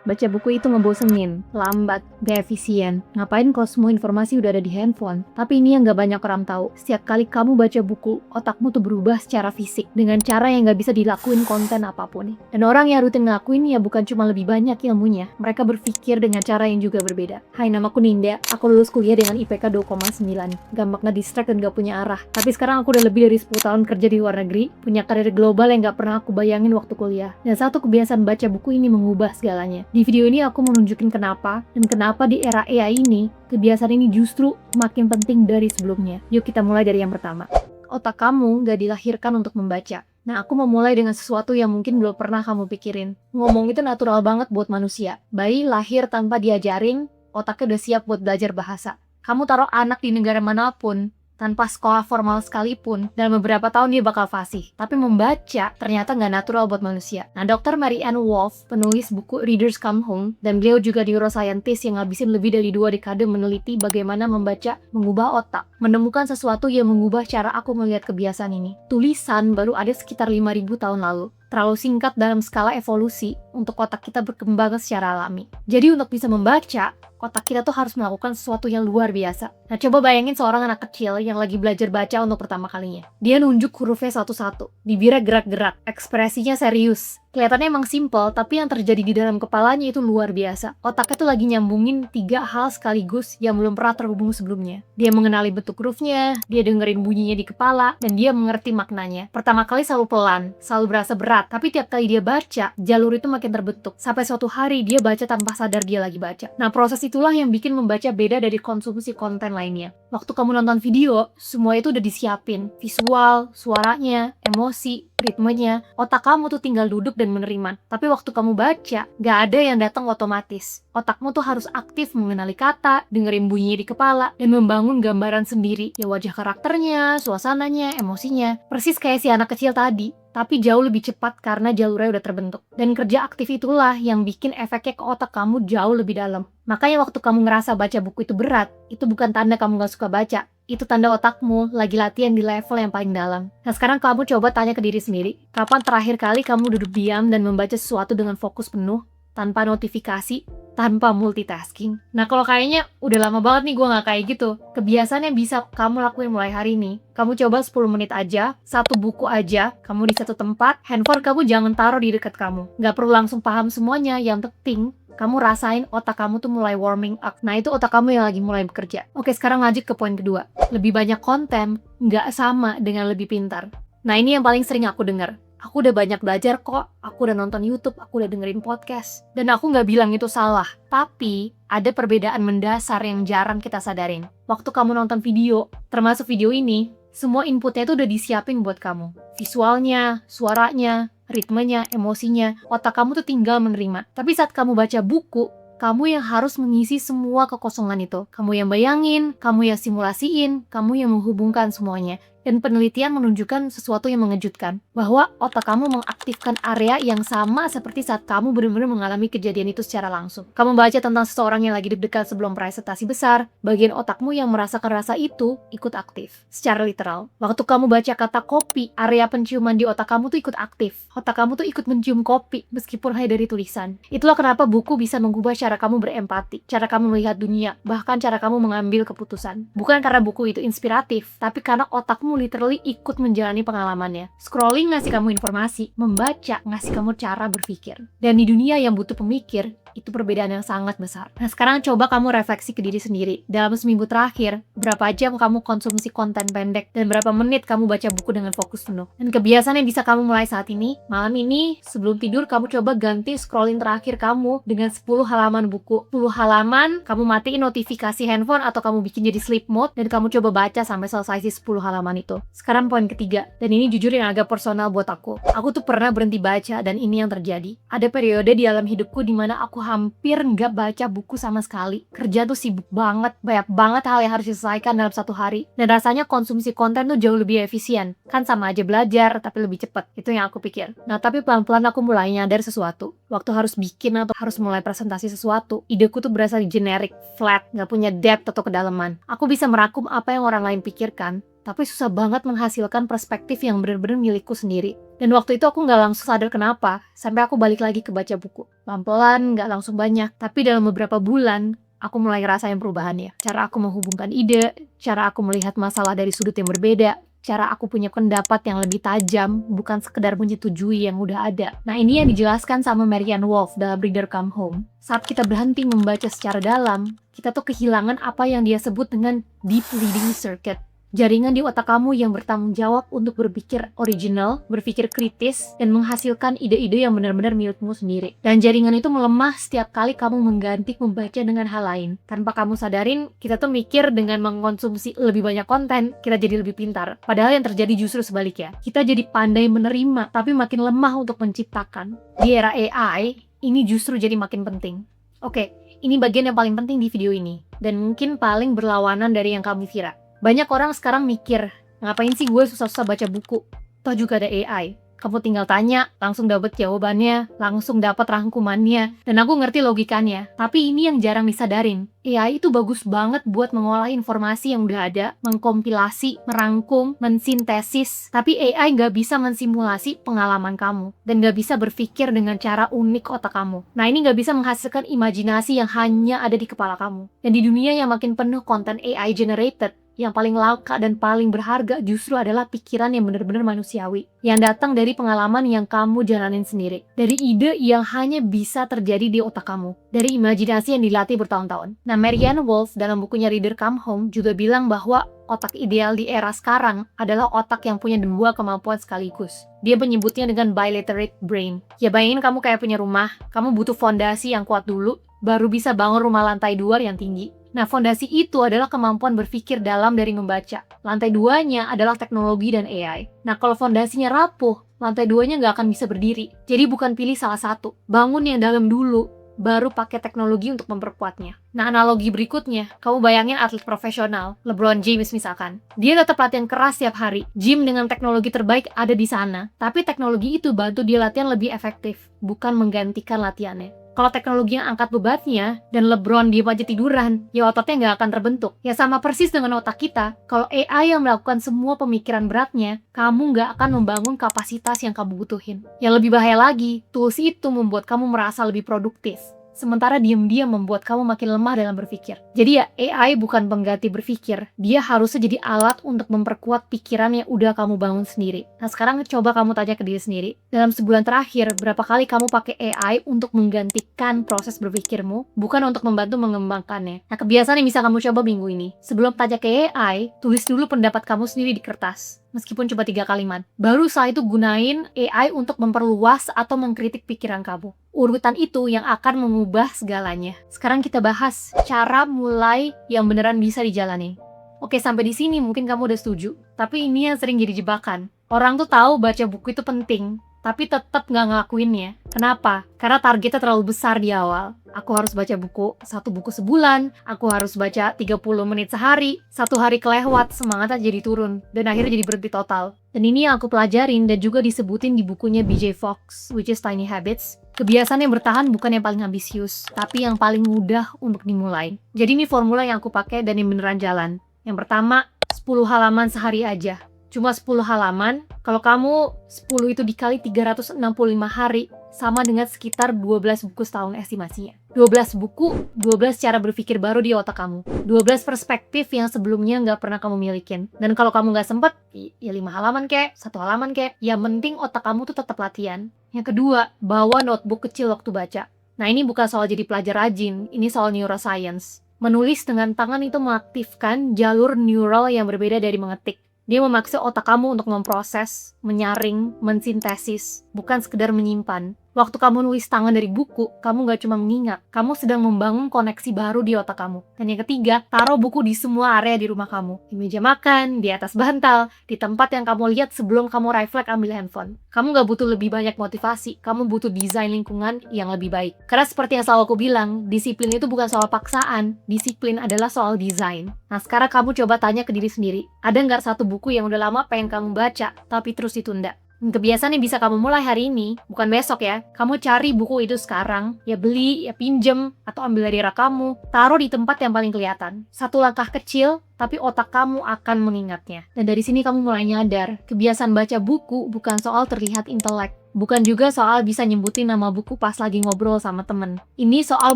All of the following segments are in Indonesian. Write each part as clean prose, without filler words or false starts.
Baca buku itu ngebosenin, lambat, gak efisien. Ngapain kalau semua informasi udah ada di handphone? Tapi ini yang gak banyak orang tahu. Setiap kali kamu baca buku, otakmu tuh berubah secara fisik dengan cara yang gak bisa dilakuin konten apapun. Dan orang yang rutin ngelakuin ya bukan cuma lebih banyak ilmunya, mereka berpikir dengan cara yang juga berbeda. Hai, namaku Ninda. Aku lulus kuliah dengan IPK 2,9. Gampang ngedistract dan gak punya arah. Tapi sekarang aku udah lebih dari 10 tahun kerja di luar negeri, punya karir global yang gak pernah aku bayangin waktu kuliah. Dan satu kebiasaan baca buku ini mengubah segalanya. Di video ini aku mau nunjukin kenapa, dan kenapa di era AI ini, kebiasaan ini justru makin penting dari sebelumnya. Yuk kita mulai dari yang pertama. Otak kamu gak dilahirkan untuk membaca. Nah, aku mau mulai dengan sesuatu yang mungkin belum pernah kamu pikirin. Ngomong itu natural banget buat manusia. Bayi lahir tanpa diajarin, otaknya udah siap buat belajar bahasa. Kamu taruh anak di negara manapun, tanpa sekolah formal sekalipun, dalam beberapa tahun dia bakal fasih. Tapi membaca ternyata nggak natural buat manusia. Nah, Dr. Mary Ann Wolf, penulis buku Readers Come Home, dan beliau juga neuroscientist yang ngabisin lebih dari 2 dekade meneliti bagaimana membaca mengubah otak, menemukan sesuatu yang mengubah cara aku melihat kebiasaan ini. Tulisan baru ada sekitar 5.000 tahun lalu. Terlalu singkat dalam skala evolusi untuk otak kita berkembang secara alami. Jadi untuk bisa membaca, otak kita tuh harus melakukan sesuatu yang luar biasa. Nah, coba bayangin seorang anak kecil yang lagi belajar baca untuk pertama kalinya. Dia nunjuk hurufnya satu-satu, bibirnya gerak-gerak, ekspresinya serius. Kelihatannya emang simple, tapi yang terjadi di dalam kepalanya itu luar biasa. Otaknya tuh lagi nyambungin 3 hal sekaligus yang belum pernah terhubung sebelumnya. Dia mengenali bentuk hurufnya, dia dengerin bunyinya di kepala, dan dia mengerti maknanya. Pertama kali selalu pelan, selalu berasa berat, tapi tiap kali dia baca, jalur itu makin terbentuk. Sampai suatu hari dia baca tanpa sadar dia lagi baca. Nah, proses itulah yang bikin membaca beda dari konsumsi konten lainnya. Waktu kamu nonton video, semua itu udah disiapin. Visual, suaranya, emosi, ritmenya. Otak kamu tuh tinggal duduk dan menerima. Tapi waktu kamu baca, gak ada yang datang otomatis. Otakmu tuh harus aktif mengenali kata, dengerin bunyi di kepala, dan membangun gambaran sendiri. Ya wajah karakternya, suasananya, emosinya. Persis kayak si anak kecil tadi. Tapi jauh lebih cepat karena jalurnya udah terbentuk. Dan kerja aktif itulah yang bikin efeknya ke otak kamu jauh lebih dalam. Makanya waktu kamu ngerasa baca buku itu berat, itu bukan tanda kamu gak suka baca. Itu tanda otakmu lagi latihan di level yang paling dalam. Nah, sekarang kamu coba tanya ke diri sendiri, kapan terakhir kali kamu duduk diam dan membaca sesuatu dengan fokus penuh, tanpa notifikasi, tanpa multitasking? Nah, kalau kayaknya udah lama banget nih gue gak kayak gitu. Kebiasaan yang bisa kamu lakuin mulai hari ini, kamu coba 10 menit aja, 1 buku aja, kamu di satu tempat, handphone kamu jangan taruh di dekat kamu. Gak perlu langsung paham semuanya, yang penting kamu rasain otak kamu tuh mulai warming up. Nah, itu otak kamu yang lagi mulai bekerja. Oke, sekarang lanjut ke poin kedua. Lebih banyak konten nggak sama dengan lebih pintar. Nah, ini yang paling sering aku dengar. Aku udah banyak belajar kok, aku udah nonton YouTube, aku udah dengerin podcast. Dan aku nggak bilang itu salah. Tapi, ada perbedaan mendasar yang jarang kita sadarin. Waktu kamu nonton video, termasuk video ini, semua inputnya itu udah disiapin buat kamu. Visualnya, suaranya, ritmenya, emosinya, otak kamu tuh tinggal menerima. Tapi saat kamu baca buku, kamu yang harus mengisi semua kekosongan itu. Kamu yang bayangin, kamu yang simulasiin, kamu yang menghubungkan semuanya. Dan penelitian menunjukkan sesuatu yang mengejutkan, bahwa otak kamu mengaktifkan area yang sama seperti saat kamu benar-benar mengalami kejadian itu secara langsung. Kamu baca tentang seseorang yang lagi deg-degan sebelum presentasi besar, bagian otakmu yang merasakan rasa itu ikut aktif. Secara literal, waktu kamu baca kata kopi, area penciuman di otak kamu tuh ikut aktif. Otak kamu tuh ikut mencium kopi, meskipun hanya dari tulisan. Itulah kenapa buku bisa mengubah cara kamu berempati, cara kamu melihat dunia, bahkan cara kamu mengambil keputusan. Bukan karena buku itu inspiratif, tapi karena otakmu literally ikut menjalani pengalamannya. Scrolling ngasih kamu informasi, membaca ngasih kamu cara berpikir. Dan di dunia yang butuh pemikir, itu perbedaan yang sangat besar. Nah, sekarang coba kamu refleksi ke diri sendiri. Dalam seminggu terakhir, berapa jam kamu konsumsi konten pendek, dan berapa menit kamu baca buku dengan fokus penuh. Dan kebiasaan yang bisa kamu mulai saat ini, malam ini, sebelum tidur kamu coba ganti scrolling terakhir kamu dengan 10 halaman buku. 10 halaman, kamu matiin notifikasi handphone atau kamu bikin jadi sleep mode, dan kamu coba baca sampai selesai si 10 halaman itu. Sekarang poin ketiga, dan ini jujur yang agak personal buat aku. Aku tuh pernah berhenti baca, dan ini yang terjadi. Ada periode di dalam hidupku di mana aku hampir nggak baca buku sama sekali. Kerja tuh sibuk banget, banyak banget hal yang harus diselesaikan dalam satu hari. Dan rasanya konsumsi konten tuh jauh lebih efisien. Kan sama aja belajar, tapi lebih cepat. Itu yang aku pikir. Nah, tapi pelan-pelan aku mulai nyadar sesuatu. Waktu harus bikin atau harus mulai presentasi sesuatu, ideku tuh berasa generic, flat, nggak punya depth atau kedalaman. Aku bisa merangkum apa yang orang lain pikirkan, tapi susah banget menghasilkan perspektif yang benar-benar milikku sendiri. Dan waktu itu aku nggak langsung sadar kenapa, sampai aku balik lagi ke baca buku. Pelan-pelan, nggak langsung banyak, tapi dalam beberapa bulan, aku mulai ngerasain perubahannya. Cara aku menghubungkan ide, cara aku melihat masalah dari sudut yang berbeda, cara aku punya pendapat yang lebih tajam, bukan sekedar menyetujui yang udah ada. Nah, ini yang dijelaskan sama Marianne Wolf dalam Reader Come Home. Saat kita berhenti membaca secara dalam, kita tuh kehilangan apa yang dia sebut dengan deep reading circuit. Jaringan di otak kamu yang bertanggung jawab untuk berpikir original, berpikir kritis, dan menghasilkan ide-ide yang benar-benar milikmu sendiri. Dan jaringan itu melemah setiap kali kamu mengganti membaca dengan hal lain. Tanpa kamu sadarin, kita tuh mikir dengan mengkonsumsi lebih banyak konten, kita jadi lebih pintar. Padahal yang terjadi justru sebaliknya. Kita jadi pandai menerima, tapi makin lemah untuk menciptakan. Di era AI, ini justru jadi makin penting. Oke, ini bagian yang paling penting di video ini. Dan mungkin paling berlawanan dari yang kamu kira. Banyak orang sekarang mikir, ngapain sih gue susah-susah baca buku? Toh juga ada AI. Kamu tinggal tanya, langsung dapat jawabannya, langsung dapat rangkumannya, dan aku ngerti logikanya. Tapi ini yang jarang disadarin. AI itu bagus banget buat mengolah informasi yang udah ada, mengkompilasi, merangkum, mensintesis. Tapi AI nggak bisa mensimulasi pengalaman kamu, dan nggak bisa berpikir dengan cara unik otak kamu. Nah, ini nggak bisa menghasilkan imajinasi yang hanya ada di kepala kamu. Dan di dunia yang makin penuh konten AI generated, yang paling langka dan paling berharga justru adalah pikiran yang benar-benar manusiawi, yang datang dari pengalaman yang kamu jalanin sendiri, dari ide yang hanya bisa terjadi di otak kamu, dari imajinasi yang dilatih bertahun-tahun. Nah, Marianne Wolf dalam bukunya Reader Come Home juga bilang bahwa otak ideal di era sekarang adalah otak yang punya dua kemampuan sekaligus. Dia menyebutnya dengan biliterate brain. Ya, bayangin kamu kayak punya rumah, kamu butuh fondasi yang kuat dulu, baru bisa bangun rumah lantai 2 yang tinggi. Nah, fondasi itu adalah kemampuan berpikir dalam dari membaca. Lantai 2-nya adalah teknologi dan AI. Nah, kalau fondasinya rapuh, lantai 2-nya nggak akan bisa berdiri. Jadi bukan pilih salah satu. Bangun yang dalam dulu, baru pakai teknologi untuk memperkuatnya. Nah, analogi berikutnya, kamu bayangin atlet profesional, LeBron James misalkan. Dia tetap latihan keras setiap hari. Gym dengan teknologi terbaik ada di sana. Tapi teknologi itu bantu dia latihan lebih efektif, bukan menggantikan latihannya. Kalau teknologi yang angkat bebannya, dan LeBron diem aja tiduran, ya ototnya nggak akan terbentuk. Ya sama persis dengan otak kita, kalau AI yang melakukan semua pemikiran beratnya, kamu nggak akan membangun kapasitas yang kamu butuhin. Yang lebih bahaya lagi, tools itu membuat kamu merasa lebih produktif. Sementara diam-diam membuat kamu makin lemah dalam berpikir. Jadi ya, AI bukan pengganti berpikir. Dia harusnya jadi alat untuk memperkuat pikiran yang udah kamu bangun sendiri. Nah, sekarang coba kamu tanya ke diri sendiri. Dalam sebulan terakhir, berapa kali kamu pakai AI untuk menggantikan proses berpikirmu, bukan untuk membantu mengembangkannya? Nah, kebiasaan yang bisa kamu coba minggu ini. Sebelum tanya ke AI, tulis dulu pendapat kamu sendiri di kertas. Meskipun cuma 3 kalimat. Baru setelah itu gunain AI untuk memperluas atau mengkritik pikiran kamu. Urutan itu yang akan mengubah segalanya. Sekarang kita bahas cara mulai yang beneran bisa dijalani. Oke, sampai di sini mungkin kamu udah setuju. Tapi ini yang sering jadi jebakan. Orang tuh tahu baca buku itu penting, tapi tetap nggak ngelakuinnya. Kenapa? Karena targetnya terlalu besar di awal. Aku harus baca buku, 1 buku sebulan, aku harus baca 30 menit sehari, 1 hari kelewat, semangatnya jadi turun, dan akhirnya jadi berhenti total. Dan ini yang aku pelajarin dan juga disebutin di bukunya BJ Fogg, which is Tiny Habits. Kebiasaan yang bertahan bukan yang paling ambisius, tapi yang paling mudah untuk dimulai. Jadi ini formula yang aku pakai dan yang beneran jalan. Yang pertama, 10 halaman sehari aja. Cuma 10 halaman, kalau kamu 10 itu dikali 365 hari, sama dengan sekitar 12 buku setahun estimasinya. 12 buku, 12 cara berpikir baru di otak kamu. 12 perspektif yang sebelumnya nggak pernah kamu milikin. Dan kalau kamu nggak sempet, ya 5 halaman kek, 1 halaman kek. Yang penting otak kamu tuh tetap latihan. Yang kedua, bawa notebook kecil waktu baca. Nah, ini bukan soal jadi pelajar rajin, ini soal neuroscience. Menulis dengan tangan itu mengaktifkan jalur neural yang berbeda dari mengetik. Dia memaksa otak kamu untuk memproses, menyaring, mensintesis, bukan sekedar menyimpan. Waktu kamu nulis tangan dari buku, kamu gak cuma mengingat, kamu sedang membangun koneksi baru di otak kamu. Dan yang ketiga, taruh buku di semua area di rumah kamu. Di meja makan, di atas bantal, di tempat yang kamu lihat sebelum kamu refleks ambil handphone. Kamu gak butuh lebih banyak motivasi, kamu butuh desain lingkungan yang lebih baik. Karena seperti yang selalu aku bilang, disiplin itu bukan soal paksaan, disiplin adalah soal desain. Nah, sekarang kamu coba tanya ke diri sendiri, ada nggak satu buku yang udah lama pengen kamu baca, tapi terus ditunda? Kebiasaan yang bisa kamu mulai hari ini, bukan besok ya. Kamu cari buku itu sekarang, ya beli, ya pinjem, atau ambil dari rak kamu, taruh di tempat yang paling kelihatan. Satu langkah kecil, tapi otak kamu akan mengingatnya. Dan dari sini kamu mulai nyadar, kebiasaan baca buku bukan soal terlihat intelek. Bukan juga soal bisa nyebutin nama buku pas lagi ngobrol sama temen. Ini soal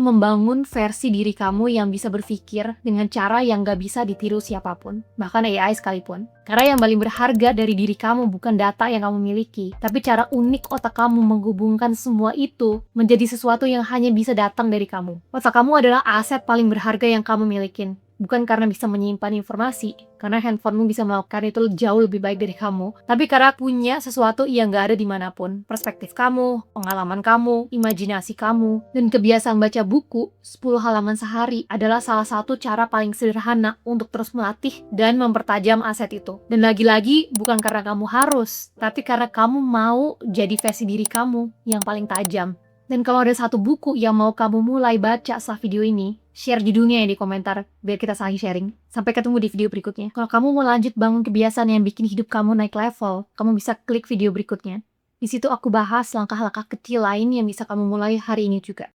membangun versi diri kamu yang bisa berpikir dengan cara yang gak bisa ditiru siapapun, bahkan AI sekalipun. Karena yang paling berharga dari diri kamu bukan data yang kamu miliki, tapi cara unik otak kamu menghubungkan semua itu menjadi sesuatu yang hanya bisa datang dari kamu. Otak kamu adalah aset paling berharga yang kamu milikin. Bukan karena bisa menyimpan informasi, karena handphonemu bisa melakukan itu jauh lebih baik dari kamu, tapi karena punya sesuatu yang gak ada dimanapun. Perspektif kamu, pengalaman kamu, imajinasi kamu, dan kebiasaan baca buku 10 halaman sehari adalah salah satu cara paling sederhana untuk terus melatih dan mempertajam aset itu. Dan lagi-lagi, bukan karena kamu harus, tapi karena kamu mau jadi versi diri kamu yang paling tajam. Dan kalau ada satu buku yang mau kamu mulai baca setelah video ini, share judulnya ya di komentar, biar kita saling sharing. Sampai ketemu di video berikutnya. Kalau kamu mau lanjut bangun kebiasaan yang bikin hidup kamu naik level, kamu bisa klik video berikutnya. Di situ aku bahas langkah-langkah kecil lain yang bisa kamu mulai hari ini juga.